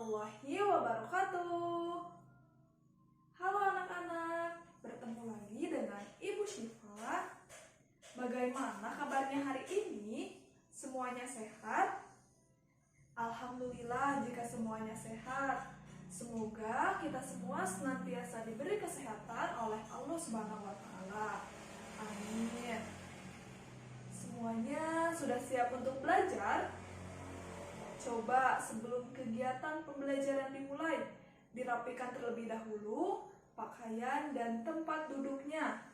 warahmatullahi wabarakatuh. Halo anak-anak, bertemu lagi dengan Ibu Syifa. Bagaimana kabarnya hari ini? Semuanya sehat? Alhamdulillah jika semuanya sehat. Semoga kita semua senantiasa diberi kesehatan oleh Allah Subhanahu wa Ta'ala. Amin. Semuanya sudah siap untuk belajar? Coba sebelum kegiatan pembelajaran dimulai, dirapikan terlebih dahulu pakaian dan tempat duduknya.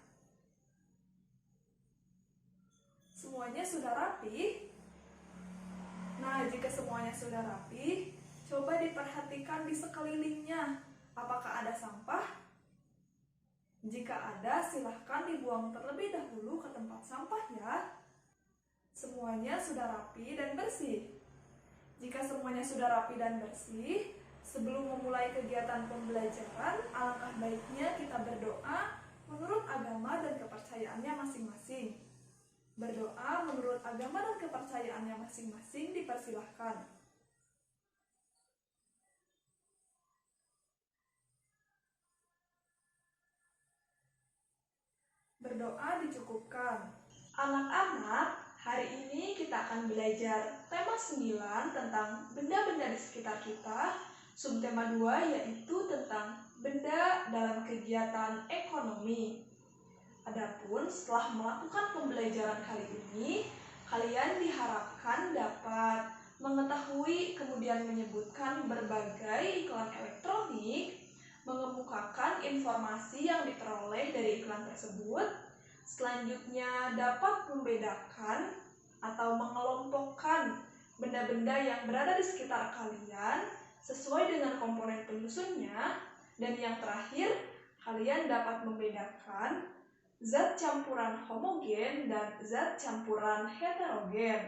Semuanya sudah rapi? Nah, jika semuanya sudah rapi, coba diperhatikan di sekelilingnya. Apakah ada sampah? Jika ada, silahkan dibuang terlebih dahulu ke tempat sampah ya. Semuanya sudah rapi dan bersih. Jika semuanya sudah rapi dan bersih, sebelum memulai kegiatan pembelajaran, alangkah baiknya kita berdoa menurut agama dan kepercayaannya masing-masing. Berdoa menurut agama dan kepercayaannya masing-masing dipersilahkan. Berdoa dicukupkan. Anak-anak, hari ini kita akan belajar tema 9 tentang benda-benda di sekitar kita. Subtema 2 yaitu tentang benda dalam kegiatan ekonomi. Adapun setelah melakukan pembelajaran kali ini, kalian diharapkan dapat mengetahui kemudian menyebutkan berbagai iklan elektronik, mengemukakan informasi yang diperoleh dari iklan tersebut. Selanjutnya dapat membedakan atau mengelompokkan benda-benda yang berada di sekitar kalian sesuai dengan komponen penyusunnya. Dan yang terakhir, kalian dapat membedakan zat campuran homogen dan zat campuran heterogen.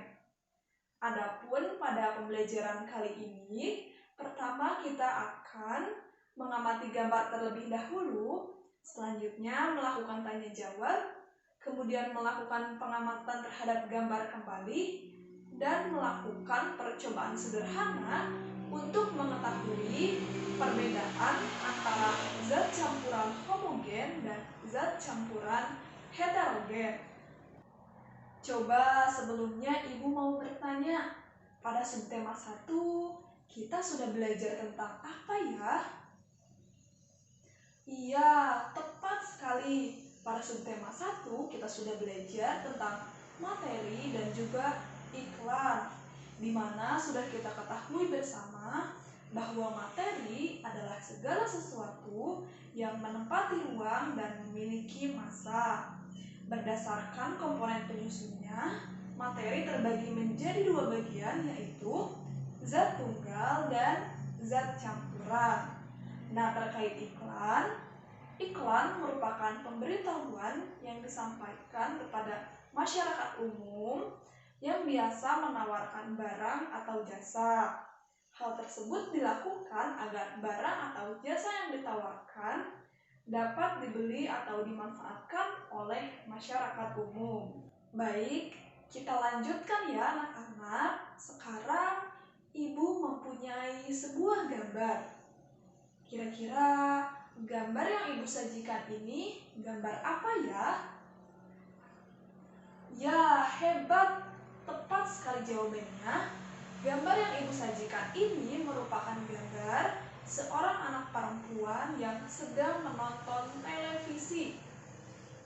Adapun pada pembelajaran kali ini, pertama kita akan mengamati gambar terlebih dahulu, selanjutnya melakukan tanya jawab, kemudian melakukan pengamatan terhadap gambar kembali, dan melakukan percobaan sederhana untuk mengetahui perbedaan antara zat campuran homogen dan zat campuran heterogen. Coba sebelumnya Ibu mau bertanya, pada subtema 1 kita sudah belajar tentang apa ya? Iya, tepat sekali. Pada subtema 1 kita sudah belajar tentang materi dan juga iklan, di mana sudah kita ketahui bersama bahwa materi adalah segala sesuatu yang menempati ruang dan memiliki massa. Berdasarkan komponen penyusunnya, materi terbagi menjadi 2 bagian, yaitu zat tunggal dan zat campuran. Nah, terkait iklan merupakan pemberitahuan yang disampaikan kepada masyarakat umum yang biasa menawarkan barang atau jasa. Hal tersebut dilakukan agar barang atau jasa yang ditawarkan dapat dibeli atau dimanfaatkan oleh masyarakat umum. Baik, kita lanjutkan ya anak-anak. Sekarang Ibu mempunyai sebuah gambar. Kira-kira gambar yang Ibu sajikan ini gambar apa ya? Ya, hebat! Tepat sekali jawabannya. Gambar yang Ibu sajikan ini merupakan gambar seorang anak perempuan yang sedang menonton televisi.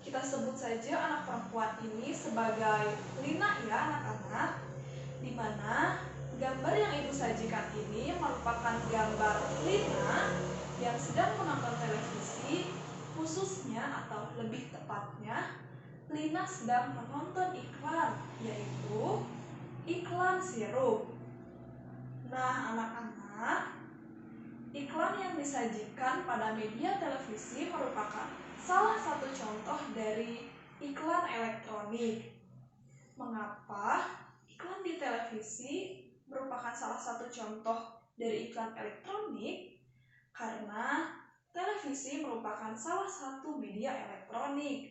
Kita sebut saja anak perempuan ini sebagai Lina ya anak-anak, di mana gambar yang Ibu sajikan ini merupakan gambar Lina yang sedang menonton televisi, khususnya atau lebih tepatnya Lina sedang menonton iklan, yaitu iklan sirup. Nah anak-anak, iklan yang disajikan pada media televisi merupakan salah satu contoh dari iklan elektronik. Mengapa iklan di televisi merupakan salah satu contoh dari iklan elektronik? Karena televisi merupakan salah satu media elektronik,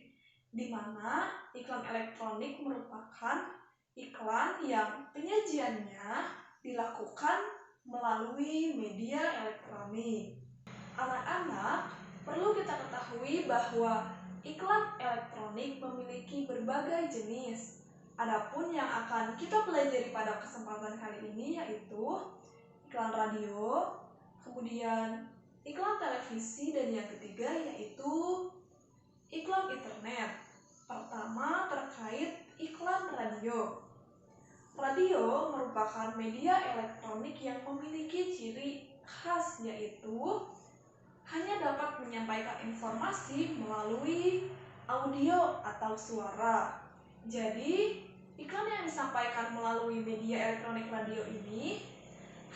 di mana iklan elektronik merupakan iklan yang penyajiannya dilakukan melalui media elektronik. Anak-anak, perlu kita ketahui bahwa iklan elektronik memiliki berbagai jenis. Adapun yang akan kita pelajari pada kesempatan kali ini yaitu iklan radio, kemudian iklan televisi, dan yang ketiga yaitu iklan internet. Pertama terkait iklan radio. Radio merupakan media elektronik yang memiliki ciri khas yaitu hanya dapat menyampaikan informasi melalui audio atau suara. Jadi, iklan yang disampaikan melalui media elektronik radio ini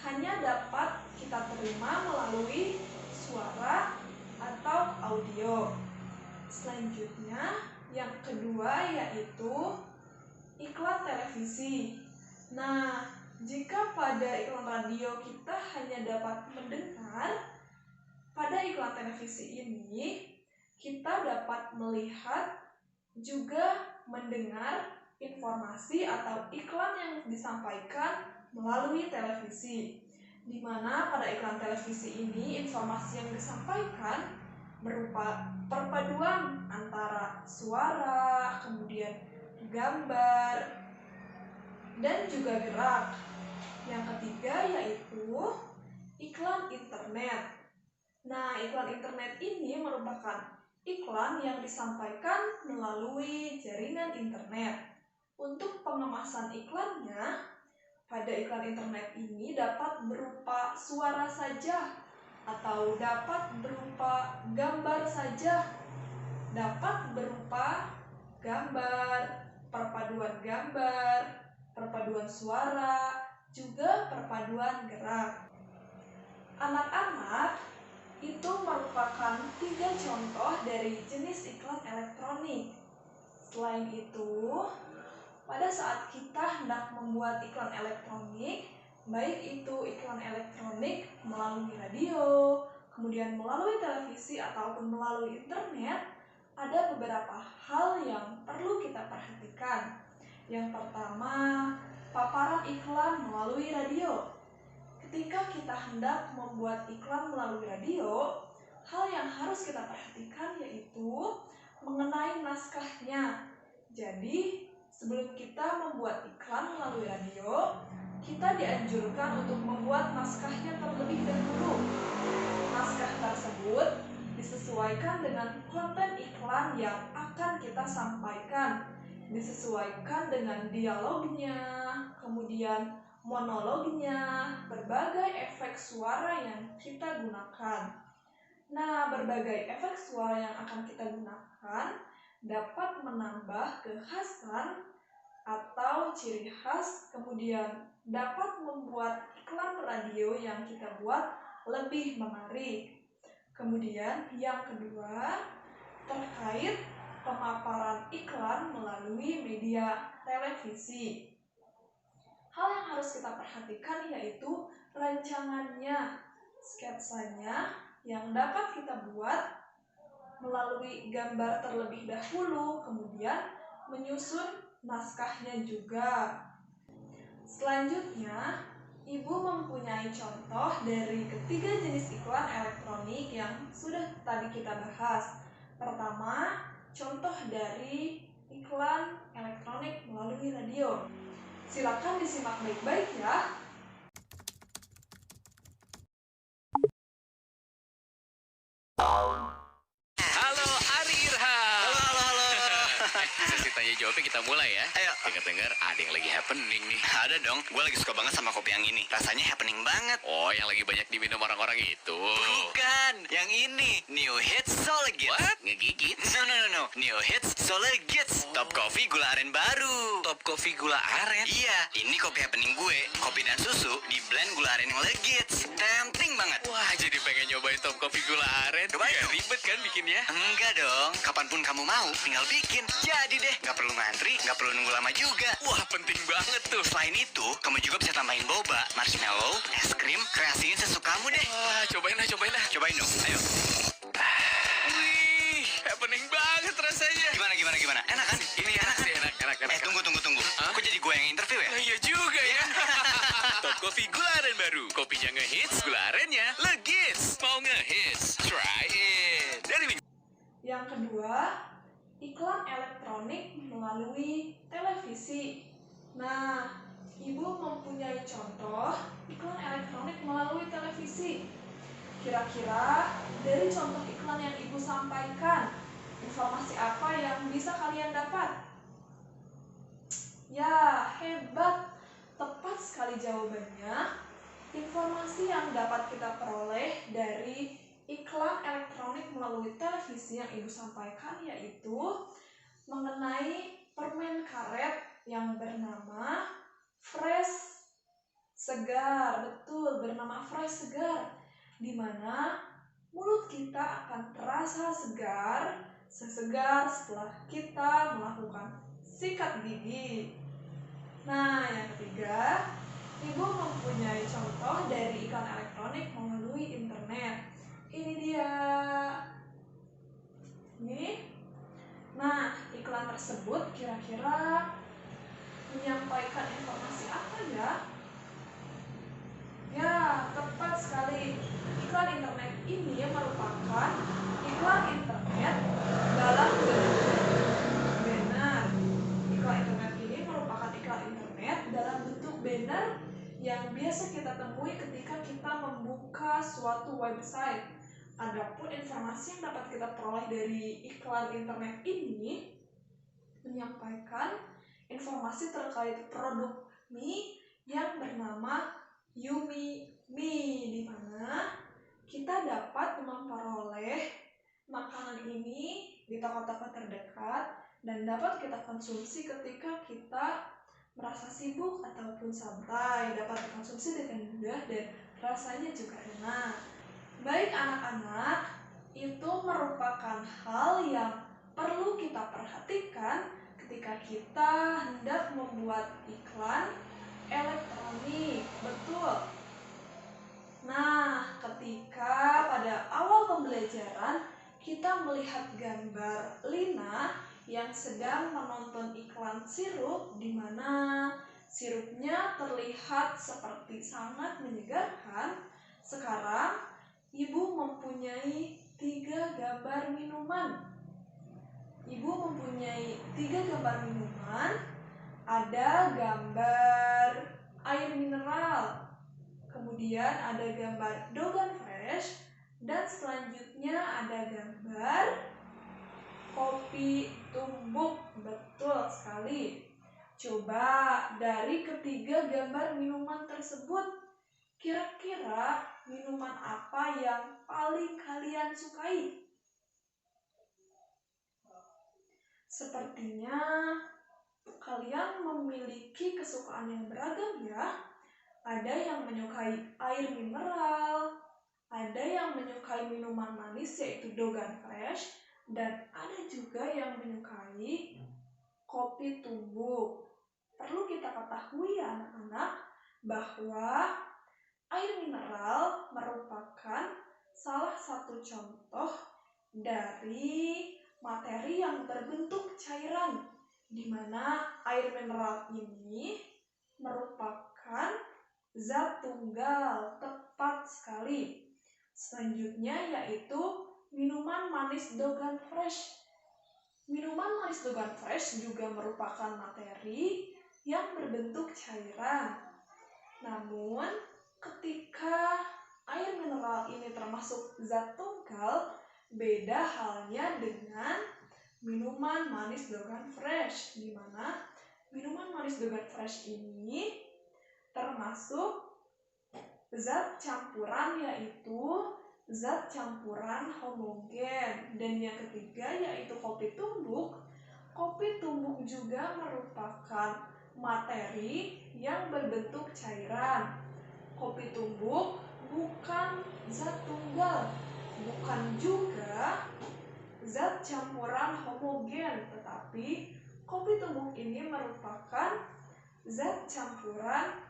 hanya dapat kita terima melalui suara atau audio. Selanjutnya, yang kedua yaitu iklan televisi. Nah, jika pada iklan radio kita hanya dapat mendengar, pada iklan televisi ini kita dapat melihat juga mendengar informasi atau iklan yang disampaikan melalui televisi, di mana pada iklan televisi ini informasi yang disampaikan berupa perpaduan antara suara, kemudian gambar, dan juga gerak. Yang ketiga yaitu iklan internet. Nah, iklan internet ini merupakan iklan yang disampaikan melalui jaringan internet. Untuk pengemasan iklannya, pada iklan internet ini dapat berupa suara saja atau dapat berupa gambar saja, dapat berupa gambar, perpaduan gambar, perpaduan suara, juga perpaduan gerak. Anak-anak, itu merupakan 3 contoh dari jenis iklan elektronik. Selain itu, pada saat kita hendak membuat iklan elektronik, baik itu iklan elektronik melalui radio, kemudian melalui televisi ataupun melalui internet, ada beberapa hal yang perlu kita perhatikan. Yang pertama, paparan iklan melalui radio. Ketika kita hendak membuat iklan melalui radio, hal yang harus kita perhatikan yaitu mengenai naskahnya. Jadi, sebelum kita membuat iklan melalui radio, kita dianjurkan untuk membuat naskahnya terlebih dahulu. Naskah tersebut disesuaikan dengan konten iklan yang akan kita sampaikan, disesuaikan dengan dialognya, kemudian monolognya, berbagai efek suara yang kita gunakan. Nah, berbagai efek suara yang akan kita gunakan dapat menambah kekhasan atau ciri khas, kemudian dapat membuat iklan radio yang kita buat lebih menarik. Kemudian yang kedua, terkait pemaparan iklan melalui media televisi. Hal yang harus kita perhatikan yaitu rancangannya, sketsanya yang dapat kita buat melalui gambar terlebih dahulu, kemudian menyusun naskahnya juga. Selanjutnya, Ibu mempunyai contoh dari ketiga jenis iklan elektronik yang sudah tadi kita bahas. Pertama, contoh dari iklan elektronik melalui radio. Silakan disimak baik-baik ya. Halo Ari Irham. Halo. Sesi tanya jawabnya kita mulai ya. Ayo. Dengar-dengar ada yang lagi happening nih. Ada dong, gue lagi suka banget sama kopi yang ini. Rasanya happening banget. Oh, yang lagi banyak diminum orang-orang itu. Bukan, yang ini. New Hits Solegits. What? Ngegigit? No. New Hits Solegits. Top Coffee gula aren baru. Top Coffee gula aren? Iya, ini kopi happening gue. Kopi dan susu di blend gula aren yang legits. Tempting banget. Wah, jadi pengen nyobain Top Coffee gula aren. Cobain Gak dong. ribet kan bikinnya? Enggak dong, kapanpun kamu mau, tinggal bikin. Jadi deh, gak perlu ngantri, gak perlu nunggu lama juga. Wah, penting banget tuh. Selain itu, kamu juga bisa tambahin boba, marshmallow, es krim, kreasiin sesukamu deh. Wah, cobain lah. Cobain dong, ayo. Wih, happening banget rasanya. Gimana? Enak kan? Ini enak sih, enak. Tunggu. Hah? Kok jadi gue yang interview ya? Nah, iya juga ya. Top Coffee Kopi gula aren baru. Kopinya ngehits, gula arennya legis. Mau ngehits? Try it. Dari Yang kedua, iklan elektronik melalui televisi. Nah, Ibu mempunyai contoh iklan elektronik melalui televisi. Kira-kira dari contoh iklan yang Ibu sampaikan, informasi apa yang bisa kalian dapat? Ya, hebat. Tepat sekali jawabannya. Informasi yang dapat kita peroleh dari iklan elektronik melalui televisi yang Ibu sampaikan yaitu mengenai permen karet yang bernama Fresh Segar. Betul, bernama Fresh Segar, di mana mulut kita akan terasa segar, sesegar setelah kita melakukan sikat gigi. Nah, yang ketiga, Ibu mempunyai contoh dari iklan elektronik melalui internet. Ini dia. Ini. Nah, iklan tersebut kira-kira menyampaikan informasi apa ya? Ya, tepat sekali. Iklan internet ini merupakan iklan internet dalam bentuk banner. Iklan internet ini merupakan iklan internet dalam bentuk banner yang biasa kita temui ketika kita membuka suatu website. Adapun informasi yang dapat kita peroleh dari iklan internet ini menyampaikan informasi terkait produk mie yang bernama Yummy Mie, di mana kita dapat memperoleh makanan ini di toko-toko terdekat dan dapat kita konsumsi ketika kita merasa sibuk ataupun santai. Dapat dikonsumsi dengan mudah dan rasanya juga enak. Baik anak-anak, itu merupakan hal yang perlu kita perhatikan ketika kita hendak membuat iklan elektronik. Betul. Nah, ketika pada awal pembelajaran kita melihat gambar Lina yang sedang menonton iklan sirup, di mana sirupnya terlihat seperti sangat menyegarkan. Sekarang Ibu mempunyai 3 gambar minuman. Ibu mempunyai 3 gambar minuman. Ada gambar air mineral, kemudian ada gambar Dogan Fresh, dan selanjutnya ada gambar kopi tumbuk. Betul sekali. Coba dari ketiga gambar minuman tersebut, kira-kira minuman apa yang paling kalian sukai? Sepertinya kalian memiliki kesukaan yang beragam ya. Ada yang menyukai air mineral, ada yang menyukai minuman manis yaitu Dogan Fresh, dan ada juga yang menyukai kopi tumbuk. Perlu kita ketahui ya anak-anak, bahwa air mineral merupakan salah satu contoh dari materi yang berbentuk cairan, di mana air mineral ini merupakan zat tunggal. Tepat sekali. Selanjutnya yaitu minuman manis Dogan Fresh. Minuman manis Dogan Fresh juga merupakan materi yang berbentuk cairan. Namun, ketika air mineral ini termasuk zat tunggal, beda halnya dengan minuman manis Dogan Fresh, di mana minuman manis Dogan Fresh ini termasuk zat campuran, yaitu zat campuran homogen. Dan yang ketiga yaitu kopi tumbuk. Kopi tumbuk juga merupakan materi yang berbentuk cairan. Kopi tumbuk bukan zat tunggal, bukan juga zat campuran homogen, tetapi kopi tumbuk ini merupakan zat campuran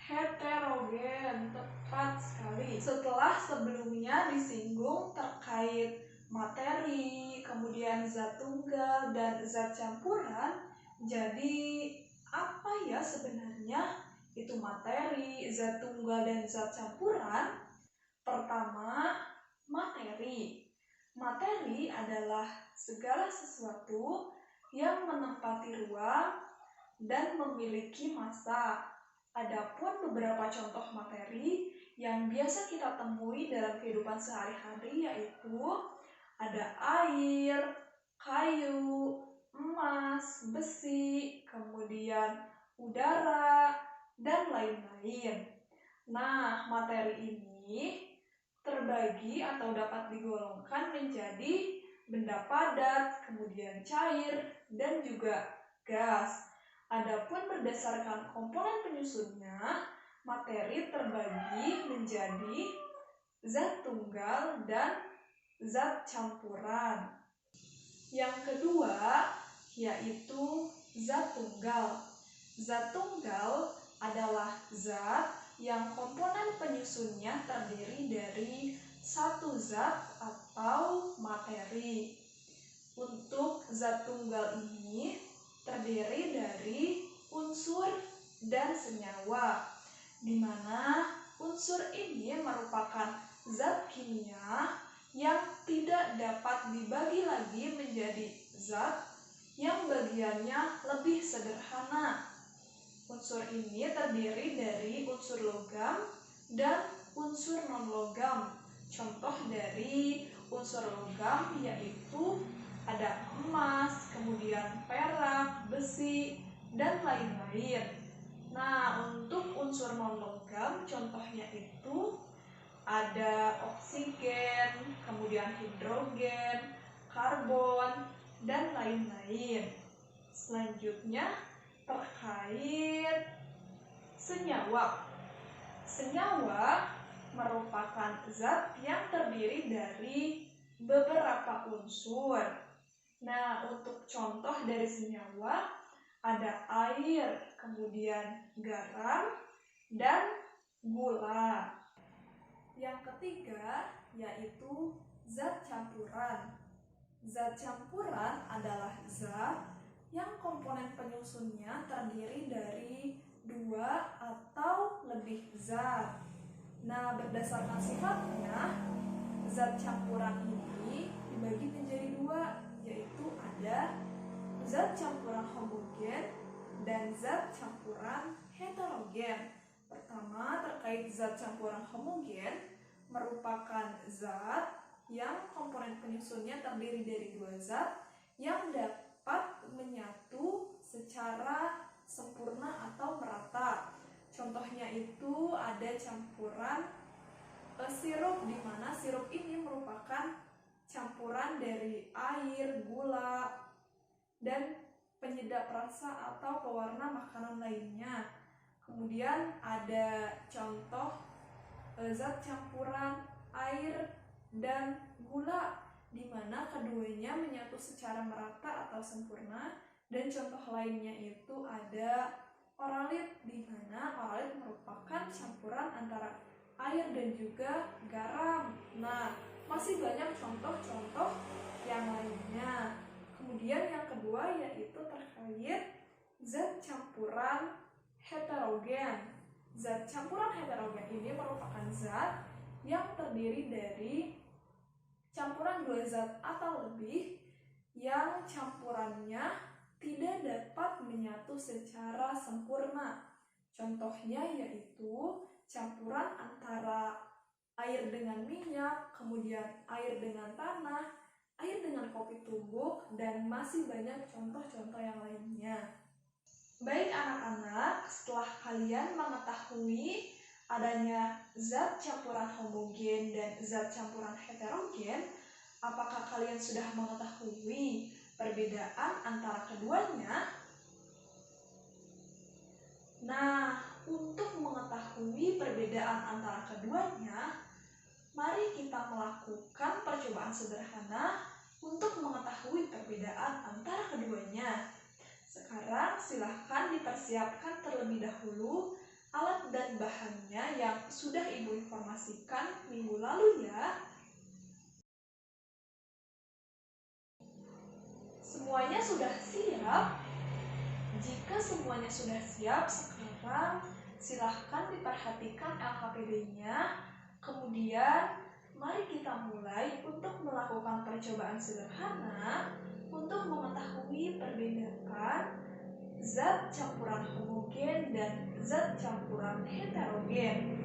heterogen. Tepat sekali. Setelah sebelumnya disinggung terkait materi, kemudian zat tunggal dan zat campuran, jadi apa ya sebenarnya itu materi, zat tunggal, dan zat campuran. Pertama, materi. Materi adalah segala sesuatu yang menempati ruang dan memiliki massa. Adapun beberapa contoh materi yang biasa kita temui dalam kehidupan sehari-hari yaitu ada air, kayu, emas, besi, kemudian udara, dan lain-lain. Nah, materi ini terbagi atau dapat digolongkan menjadi benda padat, kemudian cair, dan juga gas. Adapun berdasarkan komponen penyusunnya, materi terbagi menjadi zat tunggal dan zat campuran. Yang kedua yaitu zat tunggal. Zat tunggal adalah zat yang komponen penyusunnya terdiri dari satu zat atau materi. Untuk zat tunggal ini terdiri dari unsur dan senyawa, di mana unsur ini merupakan zat kimia yang tidak dapat dibagi lagi menjadi zat yang bagiannya lebih sederhana. Unsur ini terdiri dari unsur logam dan unsur non-logam. Contoh dari unsur logam yaitu ada emas, kemudian perak, besi, dan lain-lain. Nah, untuk unsur non-logam contohnya itu ada oksigen, kemudian hidrogen, karbon, dan lain-lain. Selanjutnya terkait senyawa. Senyawa merupakan zat yang terdiri dari beberapa unsur. Nah, untuk contoh dari senyawa ada air, kemudian garam, dan gula. Yang ketiga yaitu zat campuran. Zat campuran adalah zat yang komponen penyusunnya terdiri dari dua atau lebih zat. Nah, berdasarkan sifatnya, zat campuran ini dibagi menjadi dua, yaitu ada zat campuran homogen dan zat campuran heterogen. Pertama, terkait zat campuran homogen merupakan zat yang komponen penyusunnya terdiri dari dua zat yang dapat menyatu secara sempurna atau merata. Contohnya itu ada campuran sirup, di mana sirup ini merupakan campuran dari air, gula, dan penyedap rasa atau pewarna makanan lainnya. Kemudian ada contoh zat campuran air dan gula, di mana keduanya menyatu secara merata atau sempurna. Dan contoh lainnya itu ada oralit, di mana oralit merupakan campuran antara air dan juga garam. Nah, masih banyak contoh-contoh yang lainnya. Kemudian yang kedua yaitu terkait zat campuran heterogen. Zat campuran heterogen ini merupakan zat yang terdiri dari campuran dua zat atau lebih yang campurannya tidak dapat menyatu secara sempurna. Contohnya yaitu campuran antara air dengan minyak, kemudian air dengan tanah, air dengan kopi tumbuk, dan masih banyak contoh-contoh yang lainnya. Baik anak-anak, setelah kalian mengetahui adanya zat campuran homogen dan zat campuran heterogen, apakah kalian sudah mengetahui perbedaan antara keduanya? Nah, untuk mengetahui perbedaan antara keduanya, mari kita melakukan percobaan sederhana untuk mengetahui perbedaan antara keduanya. Sekarang silahkan dipersiapkan terlebih dahulu alat dan bahannya yang sudah Ibu informasikan minggu lalu ya. Semuanya sudah siap? Jika semuanya sudah siap, sekarang Silahkan diperhatikan LKPD-nya. Kemudian mari kita mulai untuk melakukan percobaan sederhana untuk mengetahui perbedaan zat campuran homogen dan zat campuran heterogen.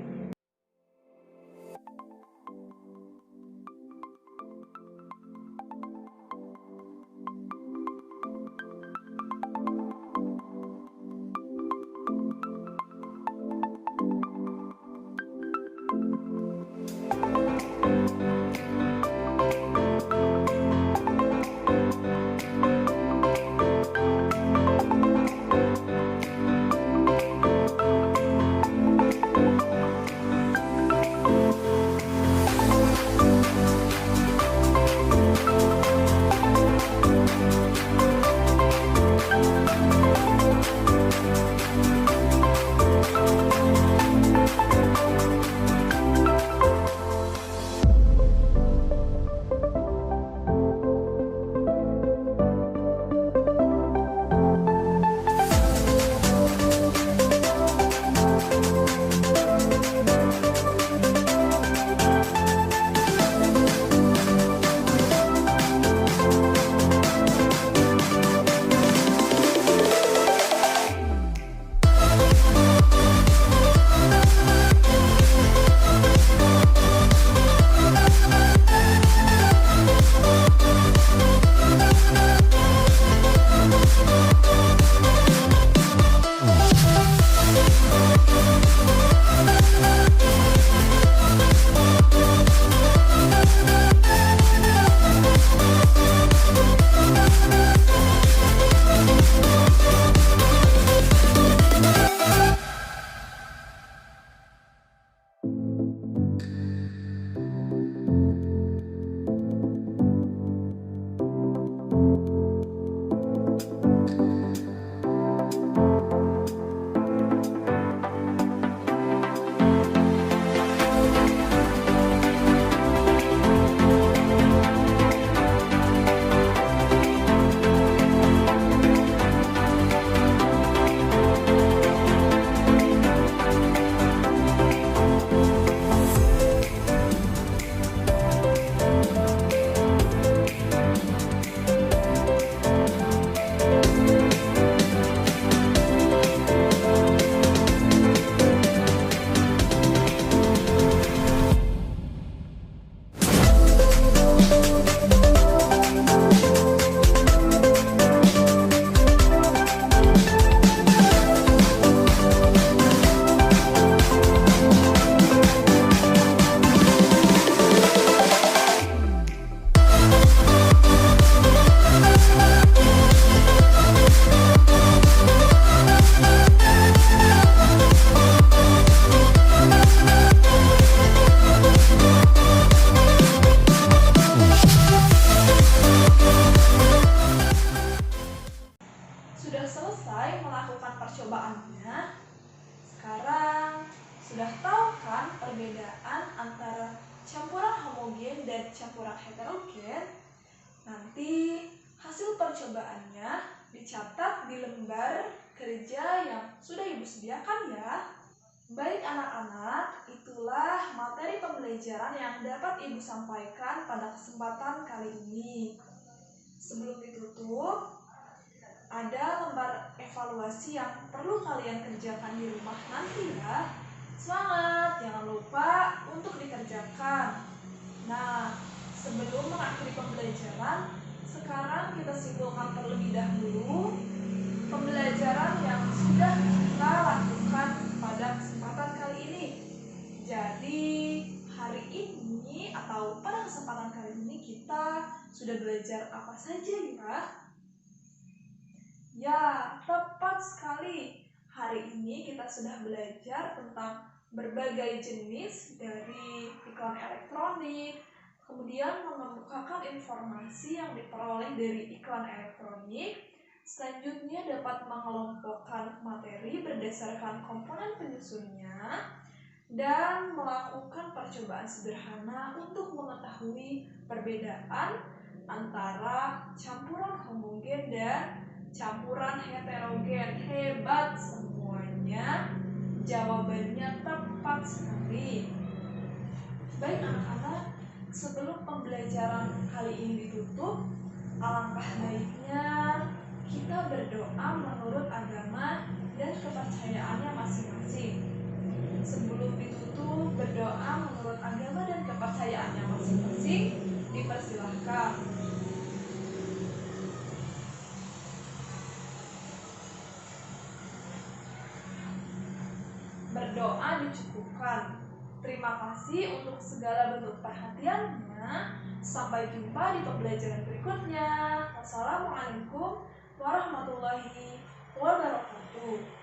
Sudah selesai melakukan percobaannya. Sekarang sudah tahu kan perbedaan antara campuran homogen dan campuran heterogen? Nanti hasil percobaannya dicatat di lembar kerja yang sudah Ibu sediakan ya. Baik anak-anak, itulah materi pembelajaran yang dapat Ibu sampaikan pada kesempatan kali ini. Sebelum ditutup, ada lembar evaluasi yang perlu kalian kerjakan di rumah nanti ya. Semangat, jangan lupa untuk dikerjakan. Nah, sebelum mengakhiri pembelajaran, sekarang kita simpulkan terlebih dahulu pembelajaran yang sudah kita lakukan pada kesempatan kali ini. Jadi, hari ini atau pada kesempatan kali ini kita sudah belajar apa saja ya? Ya, tepat sekali. Hari ini kita sudah belajar tentang berbagai jenis dari iklan elektronik, kemudian mengemukakan informasi yang diperoleh dari iklan elektronik. Selanjutnya dapat mengelompokkan materi berdasarkan komponen penyusunnya dan melakukan percobaan sederhana untuk mengetahui perbedaan antara campuran homogen dan campuran heterogen. Hebat semuanya. Jawabannya tepat sekali. Baik anak-anak, sebelum pembelajaran kali ini ditutup, alangkah baiknya kita berdoa menurut agama dan kepercayaannya masing-masing. Sebelum ditutup, berdoa menurut agama dan kepercayaannya masing-masing, dipersilahkan. Berdoa dicukupkan. Terima kasih untuk segala bentuk perhatiannya. Sampai jumpa di pembelajaran berikutnya. Wassalamualaikum warahmatullahi wabarakatuh.